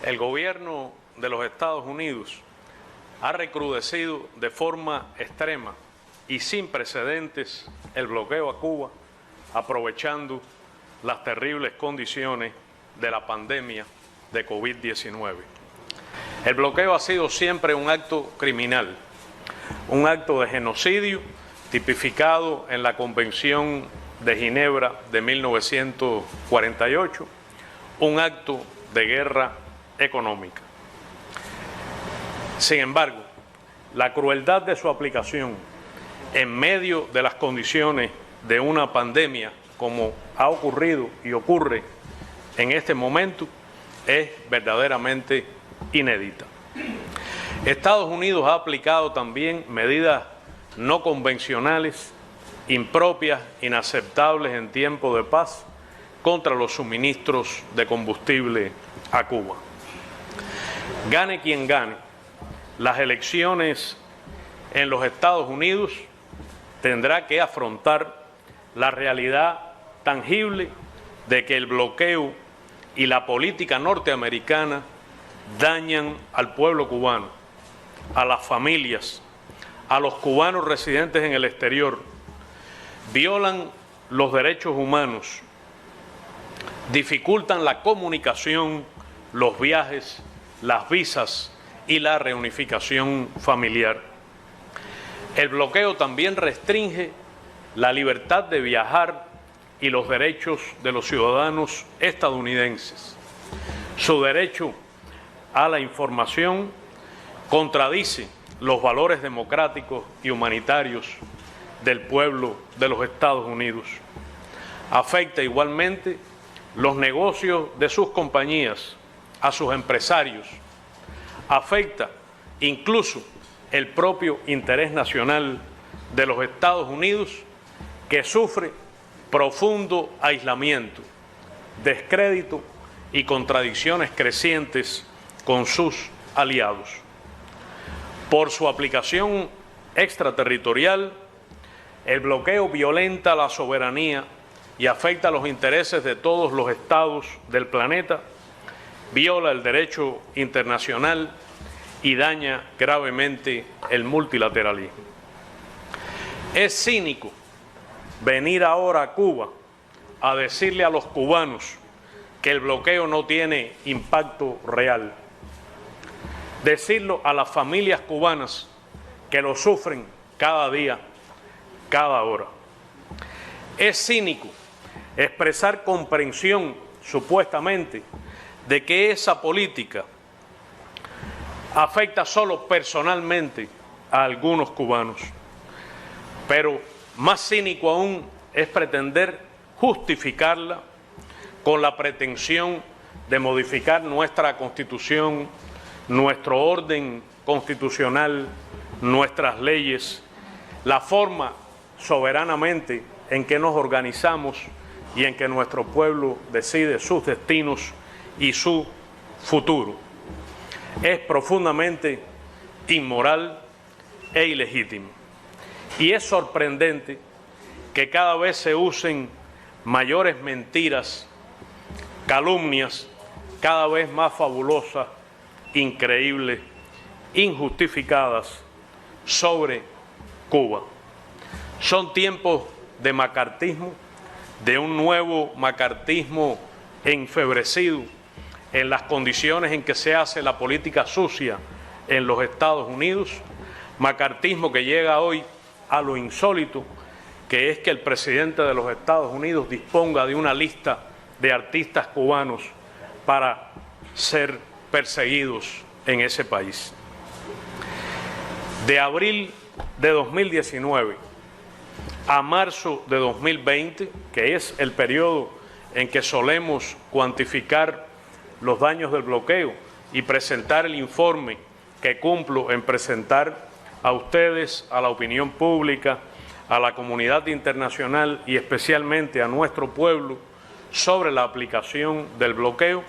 El gobierno de los Estados Unidos ha recrudecido de forma extrema y sin precedentes el bloqueo a Cuba, aprovechando las terribles condiciones de la pandemia de COVID-19. El bloqueo ha sido siempre un acto criminal, un acto de genocidio tipificado en la Convención de Ginebra de 1948, un acto de guerra económica. Sin embargo, la crueldad de su aplicación en medio de las condiciones de una pandemia, como ha ocurrido y ocurre en este momento, es verdaderamente inédita. Estados Unidos ha aplicado también medidas no convencionales, impropias, inaceptables en tiempo de paz, contra los suministros de combustible a Cuba. Gane quien gane las elecciones en los Estados Unidos, tendrá que afrontar la realidad tangible de que el bloqueo y la política norteamericana dañan al pueblo cubano, a las familias, a los cubanos residentes en el exterior, violan los derechos humanos, dificultan la comunicación, los viajes, las visas y la reunificación familiar. El bloqueo también restringe la libertad de viajar y los derechos de los ciudadanos estadounidenses. Su derecho a la información contradice los valores democráticos y humanitarios del pueblo de los Estados Unidos. Afecta igualmente los negocios de sus compañías, a sus empresarios. Afecta incluso el propio interés nacional de los Estados Unidos, que sufre profundo aislamiento, descrédito y contradicciones crecientes con sus aliados. Por su aplicación extraterritorial, el bloqueo violenta la soberanía y afecta los intereses de todos los estados del planeta, viola el derecho internacional y daña gravemente el multilateralismo. Es cínico venir ahora a Cuba a decirle a los cubanos que el bloqueo no tiene impacto real. Decirlo a las familias cubanas que lo sufren cada día, cada hora. Es cínico expresar comprensión, supuestamente, de que esa política afecta solo personalmente a algunos cubanos. Pero más cínico aún es pretender justificarla con la pretensión de modificar nuestra Constitución, nuestro orden constitucional, nuestras leyes, la forma soberanamente en que nos organizamos y en que nuestro pueblo decide sus destinos y su futuro. Es profundamente inmoral e ilegítimo. Y es sorprendente que cada vez se usen mayores mentiras, calumnias, cada vez más fabulosas, increíbles, injustificadas sobre Cuba. Son tiempos de macartismo, de un nuevo macartismo enfebrecido en las condiciones en que se hace la política sucia en los Estados Unidos, macartismo que llega hoy a lo insólito, que es que el presidente de los Estados Unidos disponga de una lista de artistas cubanos para ser perseguidos en ese país. De abril de 2019 a marzo de 2020, que es el periodo en que solemos cuantificar los daños del bloqueo y presentar el informe que cumplo en presentar a ustedes, a la opinión pública, a la comunidad internacional y especialmente a nuestro pueblo sobre la aplicación del bloqueo,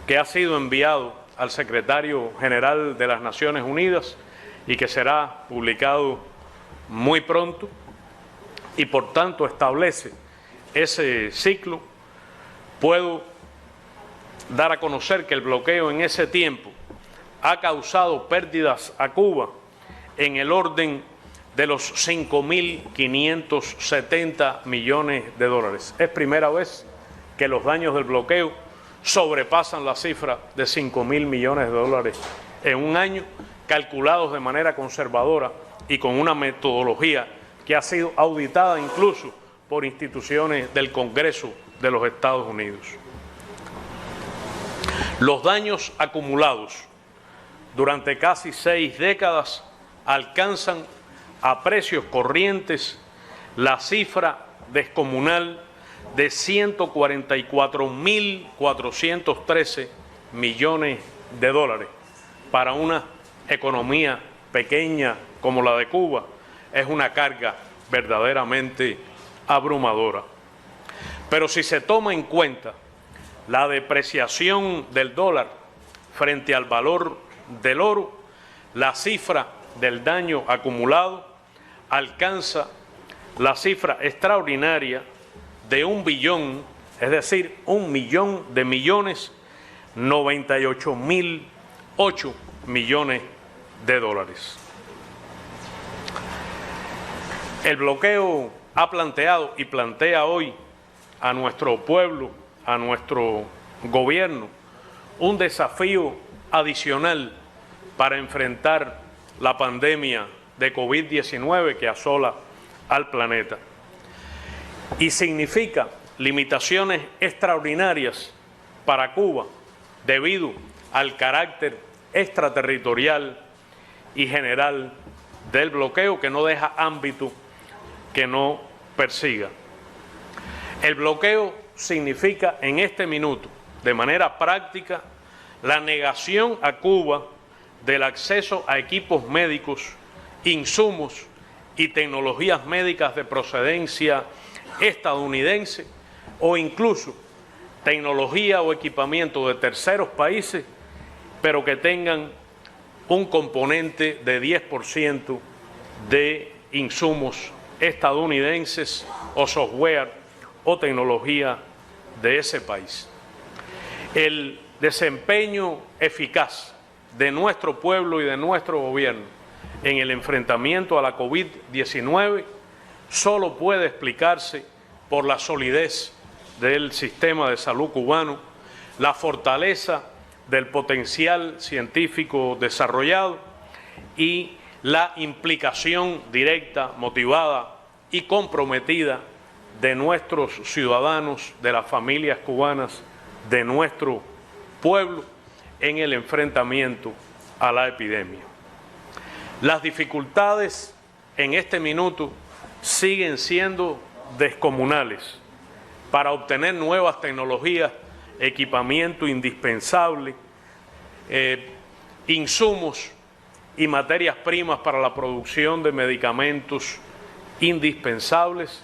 que ha sido enviado al secretario general de las Naciones Unidas y que será publicado muy pronto, y por tanto establece ese ciclo. Puedo dar a conocer que el bloqueo en ese tiempo ha causado pérdidas a Cuba en el orden de los 5.570 millones de dólares. Es primera vez que los daños del bloqueo sobrepasan la cifra de 5.000 millones de dólares en un año, calculados de manera conservadora y con una metodología que ha sido auditada incluso por instituciones del Congreso de los Estados Unidos. Los daños acumulados durante casi 6 décadas alcanzan a precios corrientes la cifra descomunal de 144.413 millones de dólares. Para una economía pequeña como la de Cuba, es una carga verdaderamente abrumadora. Pero si se toma en cuenta la depreciación del dólar frente al valor del oro, la cifra del daño acumulado alcanza la cifra extraordinaria de 1 billón, es decir, 1 millón de millones, 98.008 millones de dólares. El bloqueo ha planteado y plantea hoy a nuestro pueblo, a nuestro gobierno, un desafío adicional para enfrentar la pandemia de COVID-19 que asola al planeta. Y significa limitaciones extraordinarias para Cuba debido al carácter extraterritorial y general del bloqueo, que no deja ámbito que no persiga. El bloqueo significa en este minuto, de manera práctica, la negación a Cuba del acceso a equipos médicos, insumos y tecnologías médicas de procedencia estadounidense o incluso tecnología o equipamiento de terceros países, pero que tengan un componente de 10% de insumos estadounidenses o software o tecnología de ese país. El desempeño eficaz de nuestro pueblo y de nuestro gobierno en el enfrentamiento a la COVID-19 solo puede explicarse por la solidez del sistema de salud cubano, la fortaleza del potencial científico desarrollado y la implicación directa, motivada y comprometida de nuestros ciudadanos, de las familias cubanas, de nuestro pueblo en el enfrentamiento a la epidemia. Las dificultades en este minuto siguen siendo descomunales para obtener nuevas tecnologías, equipamiento indispensable, insumos y materias primas para la producción de medicamentos indispensables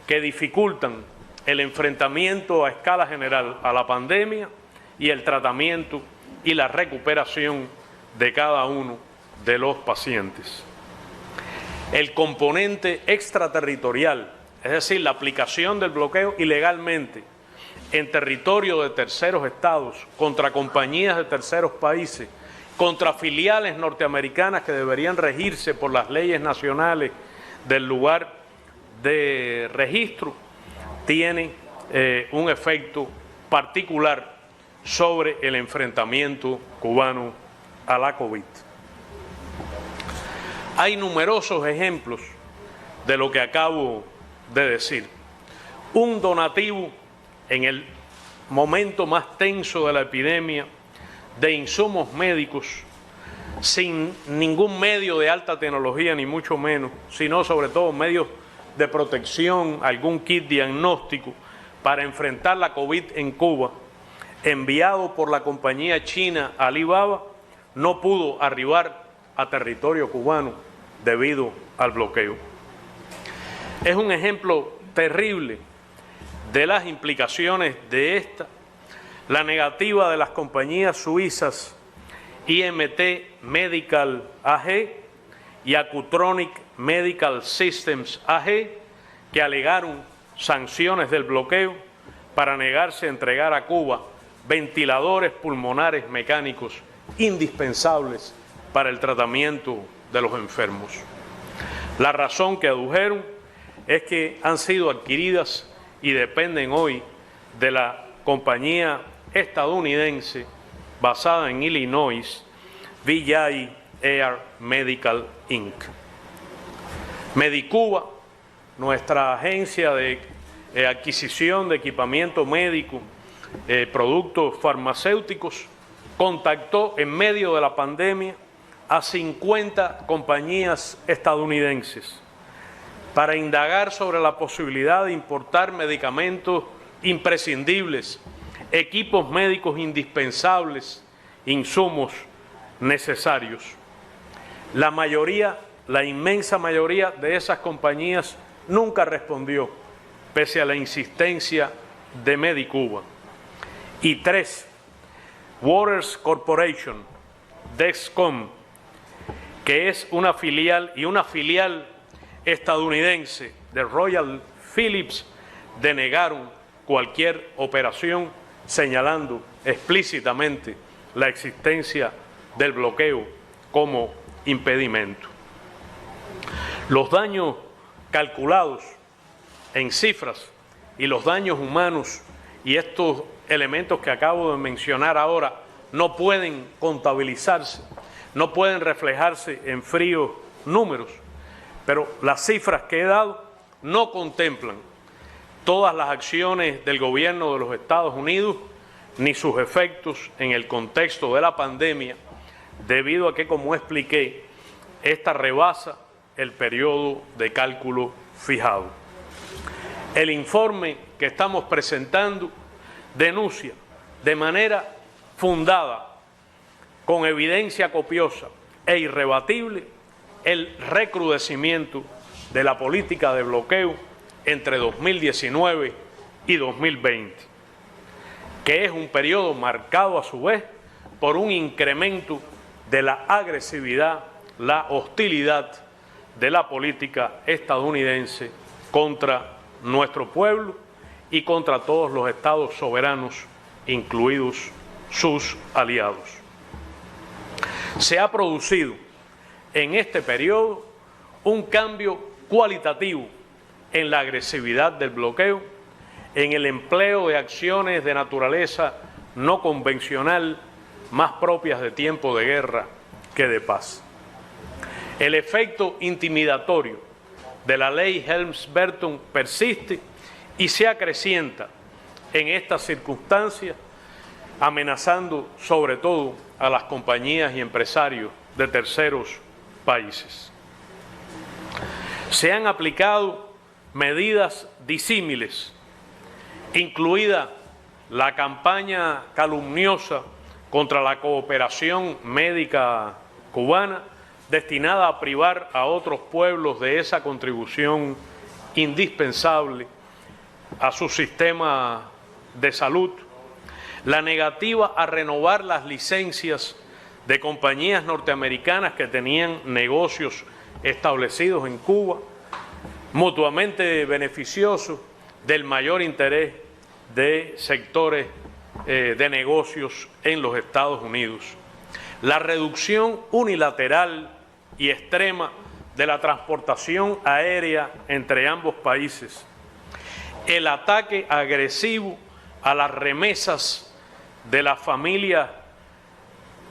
que dificultan el enfrentamiento a escala general a la pandemia y el tratamiento y la recuperación de cada uno de los pacientes. El componente extraterritorial, es decir, la aplicación del bloqueo ilegalmente en territorio de terceros estados, contra compañías de terceros países, contra filiales norteamericanas que deberían regirse por las leyes nacionales del lugar de registro, tiene un efecto particular sobre el enfrentamiento cubano a la COVID. Hay numerosos ejemplos de lo que acabo de decir. Un donativo en el momento más tenso de la epidemia de insumos médicos, sin ningún medio de alta tecnología, ni mucho menos, sino sobre todo medios de protección, algún kit diagnóstico para enfrentar la COVID en Cuba, enviado por la compañía china Alibaba, no pudo arribar a territorio cubano debido al bloqueo. Es un ejemplo terrible de las implicaciones de esta, la negativa de las compañías suizas IMT Medical AG y Acutronic Medical Systems AG, que alegaron sanciones del bloqueo para negarse a entregar a Cuba ventiladores pulmonares mecánicos indispensables para el tratamiento de los enfermos. La razón que adujeron es que han sido adquiridas y dependen hoy de la compañía estadounidense basada en Illinois, VJ Air Medical Inc. Medicuba, nuestra agencia de adquisición de equipamiento médico, productos farmacéuticos, contactó en medio de la pandemia a 50 compañías estadounidenses para indagar sobre la posibilidad de importar medicamentos imprescindibles, equipos médicos indispensables, insumos necesarios. La inmensa mayoría de esas compañías nunca respondió, pese a la insistencia de Medicuba. Y 3, Waters Corporation, Dexcom, que es una filial estadounidense de Royal Philips, denegaron cualquier operación, señalando explícitamente la existencia del bloqueo como impedimento. Los daños calculados en cifras y los daños humanos y estos elementos que acabo de mencionar ahora no pueden contabilizarse, no pueden reflejarse en fríos números, pero las cifras que he dado no contemplan todas las acciones del gobierno de los Estados Unidos ni sus efectos en el contexto de la pandemia, debido a que, como expliqué, esta rebasa el periodo de cálculo fijado. El informe que estamos presentando denuncia de manera fundada, con evidencia copiosa e irrebatible, el recrudecimiento de la política de bloqueo entre 2019 y 2020, que es un periodo marcado a su vez por un incremento de la agresividad, la hostilidad de la política estadounidense contra nuestro pueblo y contra todos los estados soberanos, incluidos sus aliados. Se ha producido en este periodo un cambio cualitativo en la agresividad del bloqueo, en el empleo de acciones de naturaleza no convencional, más propias de tiempo de guerra que de paz. El efecto intimidatorio de la ley Helms-Burton persiste y se acrecienta en estas circunstancias, amenazando sobre todo a las compañías y empresarios de terceros países. Se han aplicado medidas disímiles, incluida la campaña calumniosa contra la cooperación médica cubana, destinada a privar a otros pueblos de esa contribución indispensable a su sistema de salud, la negativa a renovar las licencias de compañías norteamericanas que tenían negocios establecidos en Cuba, mutuamente beneficiosos del mayor interés de sectores de negocios en los Estados Unidos, la reducción unilateral y extrema de la transportación aérea entre ambos países, el ataque agresivo a las remesas de las familias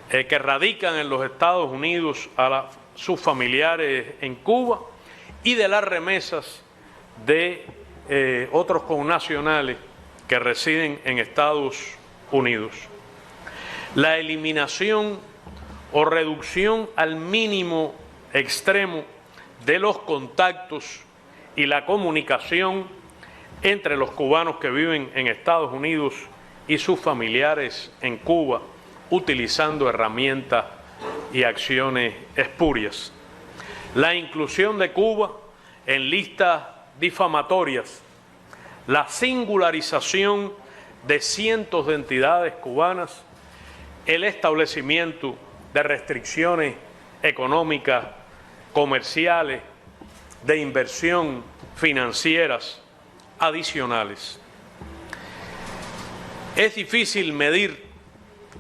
que radican en los Estados Unidos a sus familiares en Cuba y de las remesas de otros connacionales que residen en Estados Unidos. La eliminación o reducción al mínimo extremo de los contactos y la comunicación entre los cubanos que viven en Estados Unidos y sus familiares en Cuba, utilizando herramientas y acciones espurias. La inclusión de Cuba en listas difamatorias, la singularización de cientos de entidades cubanas, el establecimiento de restricciones económicas, comerciales, de inversión, financieras, adicionales. Es difícil medir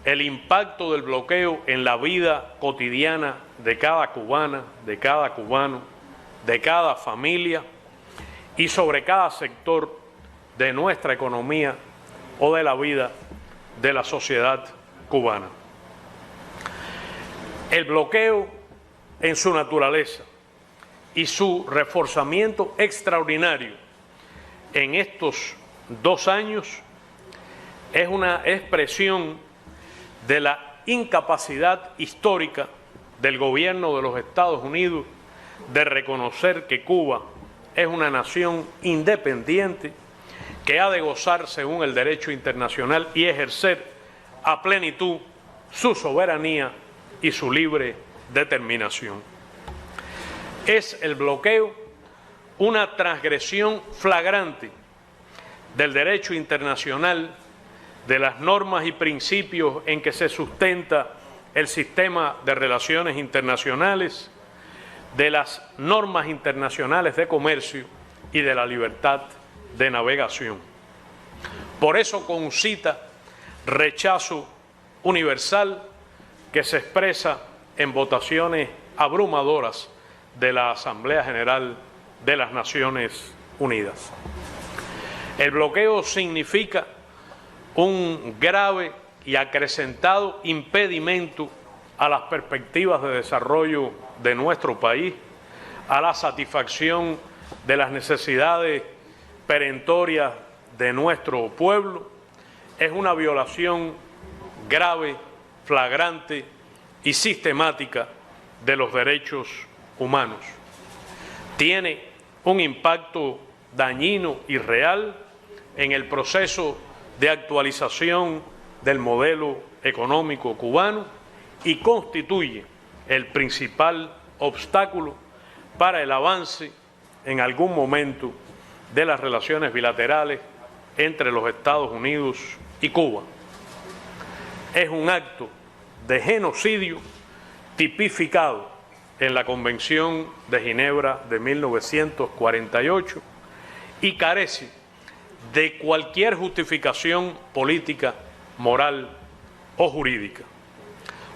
el impacto del bloqueo en la vida cotidiana de cada cubana, de cada cubano, de cada familia y sobre cada sector de nuestra economía o de la vida de la sociedad cubana. El bloqueo en su naturaleza y su reforzamiento extraordinario en estos 2 años es una expresión de la incapacidad histórica del gobierno de los Estados Unidos de reconocer que Cuba es una nación independiente que ha de gozar según el derecho internacional y ejercer a plenitud su soberanía y su libre determinación. Es el bloqueo una transgresión flagrante del derecho internacional, de las normas y principios en que se sustenta el sistema de relaciones internacionales, de las normas internacionales de comercio y de la libertad de navegación. Por eso concita rechazo universal que se expresa en votaciones abrumadoras de la Asamblea General de las Naciones Unidas. El bloqueo significa un grave y acrecentado impedimento a las perspectivas de desarrollo de nuestro país, a la satisfacción de las necesidades perentorias de nuestro pueblo. Es una violación grave, flagrante y sistemática de los derechos humanos. Tiene un impacto dañino y real en el proceso de actualización del modelo económico cubano y constituye el principal obstáculo para el avance en algún momento de las relaciones bilaterales entre los Estados Unidos y Cuba. Es un acto de genocidio tipificado en la Convención de Ginebra de 1948 y carece de cualquier justificación política, moral o jurídica.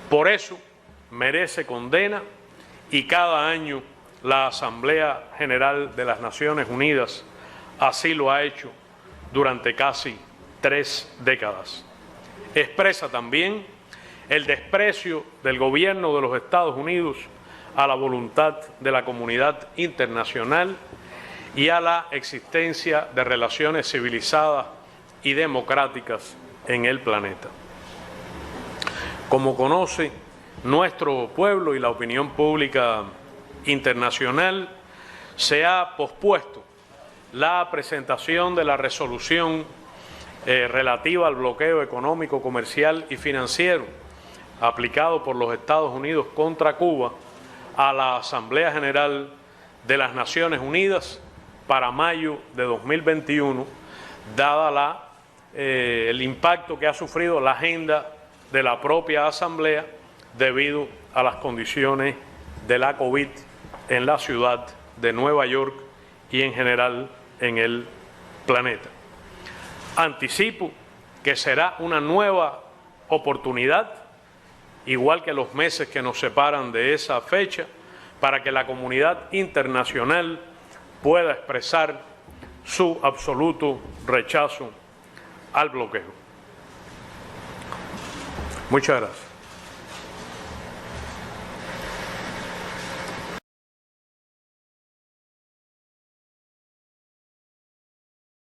Por eso merece condena y cada año la Asamblea General de las Naciones Unidas así lo ha hecho durante casi 3 décadas. Expresa también el desprecio del gobierno de los Estados Unidos a la voluntad de la comunidad internacional y a la existencia de relaciones civilizadas y democráticas en el planeta. Como conoce nuestro pueblo y la opinión pública internacional, se ha pospuesto la presentación de la resolución relativa al bloqueo económico, comercial y financiero aplicado por los Estados Unidos contra Cuba a la Asamblea General de las Naciones Unidas para mayo de 2021, dada el impacto que ha sufrido la agenda de la propia Asamblea debido a las condiciones de la COVID en la ciudad de Nueva York y en general en el planeta. Anticipo que será una nueva oportunidad, igual que los meses que nos separan de esa fecha, para que la comunidad internacional pueda expresar su absoluto rechazo al bloqueo. Muchas gracias.